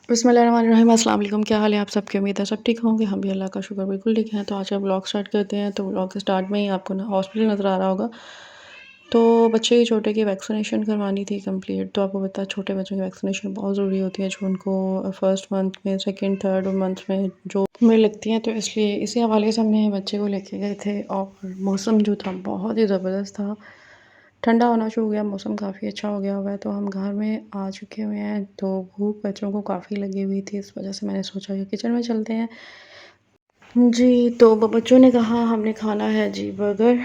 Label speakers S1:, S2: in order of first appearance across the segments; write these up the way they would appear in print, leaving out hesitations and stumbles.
S1: बिस्मिल्लाहिर्रहमानिर्रहीम, अस्सलाम वालेकुम। क्या हाल है आप सबके? उम्मीद है सब ठीक होंगे। हम भी अल्लाह का शुक्र बिल्कुल ठीक हैं। तो आज हम व्लॉग स्टार्ट करते हैं। तो व्लॉग के स्टार्ट में ही आपको ना हॉस्पिटल नज़र आ रहा होगा। तो बच्चे की छोटे की वैक्सीनेशन करवानी थी कंप्लीट। तो आपको पता है छोटे बच्चों की वैक्सीनेशन बहुत ज़रूरी होती है, जो उनको फर्स्ट मंथ में, सेकेंड थर्ड मंथ में जो में लगती हैं। तो इसलिए इसी हवाले से हमने बच्चे को लेके गए थे। और मौसम जो था बहुत ही ज़बरदस्त था, ठंडा होना शुरू हो गया, मौसम काफ़ी अच्छा हो गया हुआ है। तो हम घर में आ चुके हुए हैं। तो भूख बच्चों को काफ़ी लगी हुई थी, इस वजह से मैंने सोचा कि किचन में चलते हैं। जी, तो बच्चों ने कहा हमने खाना है जी बर्गर।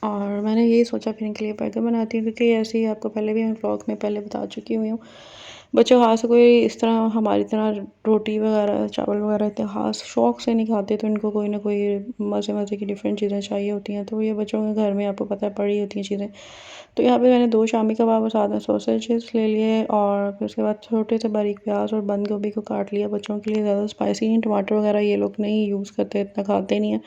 S1: और मैंने यही सोचा फिर इनके लिए बर्गर बनाती हूँ, क्योंकि ऐसे ही आपको पहले भी मैं व्लॉग में पहले बता चुकी हुई हूँ। बच्चे ख़ास कोई इस तरह हमारी तरह रोटी वगैरह चावल वगैरह इतने ख़ास शौक़ से नहीं खाते। तो इनको कोई ना कोई मज़े मज़े की डिफरेंट चीज़ें चाहिए होती हैं। तो ये बच्चों के घर में आपको पता है पड़ी होती हैं चीज़ें। तो यहाँ पे मैंने 2 शामी कबाब और साथ में सॉसेजेस ले लिए। और फिर उसके बाद छोटे से बारीक प्याज और बंद गोभी को काट लिया बच्चों के लिए। ज़्यादा स्पाइसी नहीं, टमाटर वगैरह ये लोग नहीं यूज़ करते, इतना खाते नहीं हैं,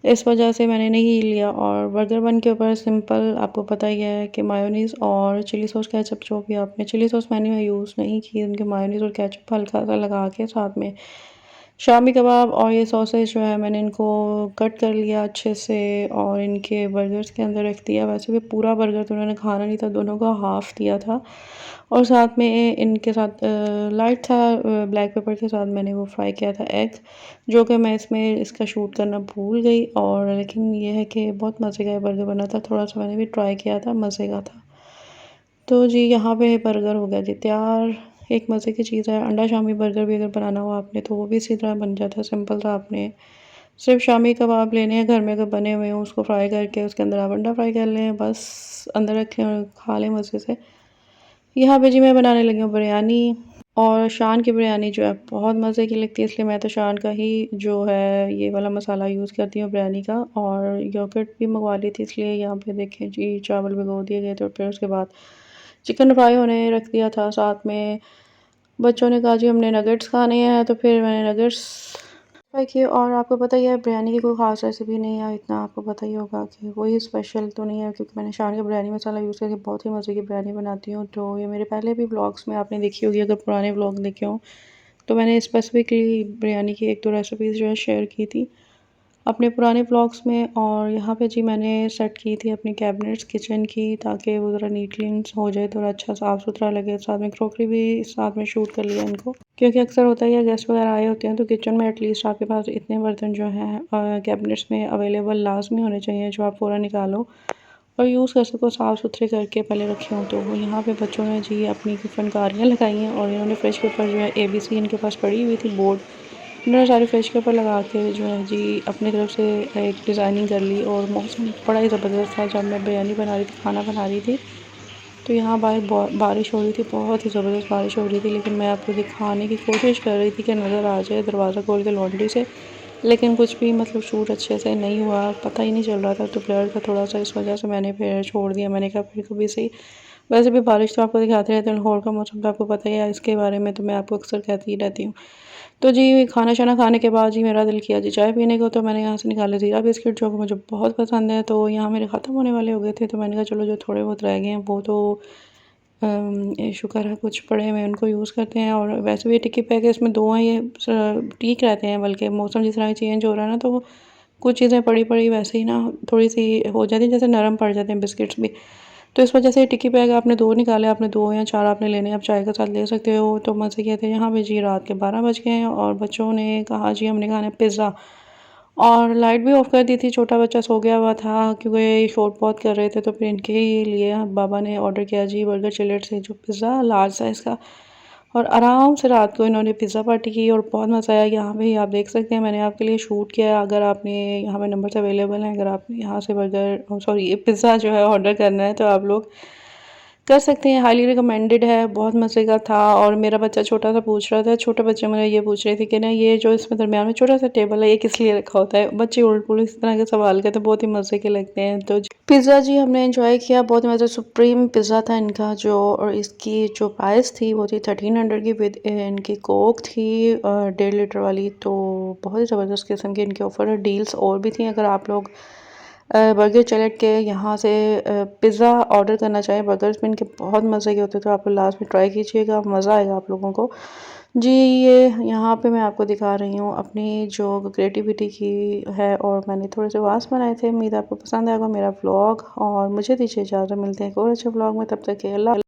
S1: इस वजह से मैंने नहीं लिया। और बर्गर बन के ऊपर सिंपल आपको पता ही है कि मायोनीज़ और चिली सॉस केचप, जो भी आपने चिली सॉस मैंने यूज़ नहीं की, उनके मायोनीज़ और केचप हल्का सा लगा के साथ में शामी कबाब और ये सॉसेज जो है मैंने इनको कट कर लिया अच्छे से और इनके बर्गर्स के अंदर रख दिया। वैसे भी पूरा बर्गर तो उन्होंने खाना नहीं था, दोनों का हाफ़ दिया था। और साथ में इनके साथ लाइट था, ब्लैक पेपर के साथ मैंने वो फ्राई किया था एग, जो कि मैं इसमें इसका शूट करना भूल गई। और लेकिन ये है कि बहुत मज़े का बर्गर बना था, थोड़ा सा मैंने भी ट्राई किया था, मज़े का था। तो जी यहाँ पे बर्गर हो गया जी तैयार। एक मज़े की चीज़ है, अंडा शामी बर्गर भी अगर बनाना हो आपने तो वो भी इसी तरह बन जाता है, सिंपल सा आपने सिर्फ शामी कबाब लेने हैं घर में अगर बने हुए हों, उसको फ्राई करके उसके अंदर आप अंडा फ्राई कर लें, बस अंदर रख लें और खा लें मज़े से। यहाँ पे जी मैं बनाने लगी हूँ बिरयानी। और शान की बिरयानी जो है बहुत मज़े की लगती है, इसलिए मैं तो शान का ही जो है ये वाला मसाला यूज़ करती हूँ बिरयानी का। और योगर्ट भी मंगवा ली थी, इसलिए यहाँ पे देखें जी चावल भिगो दिए गए थे और फिर उसके बाद चिकन फ्राई होने रख दिया था। साथ में बच्चों ने कहा जी हमने नगेट्स खाने हैं, तो फिर मैंने नगेट्स फ्राई किए। और आपको पता ही है बिरयानी की कोई ख़ास रेसिपी नहीं है, इतना आपको पता ही होगा कि कोई स्पेशल तो नहीं है, क्योंकि मैंने शान का बिरयानी मसाला यूज़ करके बहुत ही मज़े की बिरयानी बनाती हूँ। तो ये मेरे पहले भी व्लॉग्स में आपने देखी होगी, अगर पुराने व्लॉग देखे हों तो मैंने स्पेसिफिकली बिरयानी की 1-2 रेसिपीज़ जो है शेयर की थी अपने पुराने व्लॉग्स में। और यहाँ पे जी मैंने सेट की थी अपनी कैबिनेट्स किचन की, ताकि वो ज़रा नीट क्लीन हो जाए, थोड़ा अच्छा साफ़ सुथरा लगे। साथ में क्रॉकरी भी साथ में शूट कर लिया इनको, क्योंकि अक्सर होता है गेस्ट वगैरह आए होते हैं तो किचन में एटलीस्ट आपके पास इतने बर्तन जो हैं कैबिनेट्स में अवेलेबल लाजमी होने चाहिए, जो आप फ़ौरन निकालो और यूज़ कर सको, साफ़ सुथरे करके पहले रखे हों। तो यहाँ पे बच्चों ने जी अपनी फनकारियाँ लगाई हैं और इन्होंने फ्रिज के ऊपर जो है ABC इनके पास पड़ी हुई थी बोर्ड, इन्होंने सारी फ्रिज के ऊपर लगा के जो है जी अपनी तरफ से एक डिज़ाइनिंग कर ली। और मौसम बड़ा ही ज़बरदस्त था जब मैं बिरयानी बना रही थी, खाना बना रही थी। तो यहाँ बाहर बारिश हो रही थी, बहुत ही ज़बरदस्त बारिश हो रही थी, लेकिन मैं आपको दिखाने की कोशिश कर रही थी कि नज़र आ जाए दरवाज़ा खोल के लॉन्ड्री से, लेकिन कुछ भी मतलब शूट अच्छे से नहीं हुआ, पता ही नहीं चल रहा था। तो ब्लर था थोड़ा सा, इस वजह से मैंने फिर छोड़ दिया। मैंने कहा फिर कभी सही, वैसे भी बारिश तो आपको दिखाते रहते हैं, लाहौर का मौसम तो आपको पता ही है, इसके बारे में तो मैं आपको अक्सर कहती ही रहती हूँ। तो जी खाना शाना खाने के बाद जी मेरा दिल किया जी चाय पीने को, तो मैंने यहाँ से निकाले ज़ीरा बिस्किट, जो कि मुझे बहुत पसंद है। तो यहाँ मेरे ख़त्म होने वाले हो गए थे, तो मैंने कहा चलो जो थोड़े बहुत रह गए हैं वो तो शुक्र है कुछ पड़े हुए हैं, उनको यूज़ करते हैं। और वैसे भी टिक्की पैक है, इसमें 2 हैं, ये ठीक रहते हैं, बल्कि मौसम जिस तरह चेंज हो रहा है ना, तो कुछ चीज़ें पड़ी पड़ी वैसे ही ना थोड़ी सी हो जाती हैं, जैसे नरम पड़ जाते हैं बिस्किट्स भी। तो इस वजह से टिक्की बैग आपने 2 निकाले, आपने 2 या 4 आपने लेने, आप चाय के साथ ले सकते हो। तो मज़े के थे। यहाँ पे जी रात के 12 बज गए हैं और बच्चों ने कहा जी हमने खाना है पिज़्ज़ा। और लाइट भी ऑफ़ कर दी थी, छोटा बच्चा सो गया हुआ था, क्योंकि ये शोर बहुत कर रहे थे। तो फिर इनके ही लिए बाबा ने ऑर्डर किया जी बर्गर चिलेट से जो पिज़्ज़ा लार्ज साइज़ का। और आराम से रात को इन्होंने पिज़्ज़ा पार्टी की और बहुत मज़ा आया। यहाँ पे आप देख सकते हैं मैंने आपके लिए शूट किया है, अगर आपने यहाँ पे नंबर्स अवेलेबल हैं, अगर आपने यहाँ से बर्गर सॉरी ये पिज़्ज़ा जो है ऑर्डर करना है तो आप लोग कर सकते हैं, हाईली रिकमेंडेड है, बहुत मज़े का था। और मेरा बच्चा छोटा सा पूछ रहा था, छोटे बच्चे मुझे ये पूछ रहे थे कि ना ये जो इसमें दरमियान में छोटा सा टेबल है ये किस लिए रखा होता है। बच्चे उलट पुलट इस तरह के सवाल करते, बहुत ही मज़े के लगते हैं। तो पिज़्ज़ा जी हमने एंजॉय किया, बहुत ही मज़ा, सुप्रीम पिज़्ज़ा था इनका जो। और इसकी जो प्राइस थी वो थी 1300 की, विद इनकी कोक थी 1.5 लीटर वाली। तो बहुत ही ज़बरदस्त किस्म की इनके ऑफर डील्स और भी थी। अगर आप लोग बर्गर चैलेट के यहाँ से पिज़्ज़ा ऑर्डर करना चाहें, बर्गर्स में इनके बहुत मज़े के होते हैं, तो आप लोग लास्ट में ट्राई कीजिएगा, मज़ा आएगा आप लोगों को। जी, ये यहाँ पे मैं आपको दिखा रही हूँ अपनी जो क्रिएटिविटी की है और मैंने थोड़े से वास बनाए थे। उम्मीद है आपको पसंद आएगा मेरा व्लॉग और मुझे दीजिए इजाज़त। मिलते हैं एक और अच्छे व्लॉग में, तब तक के लिए अल्लाह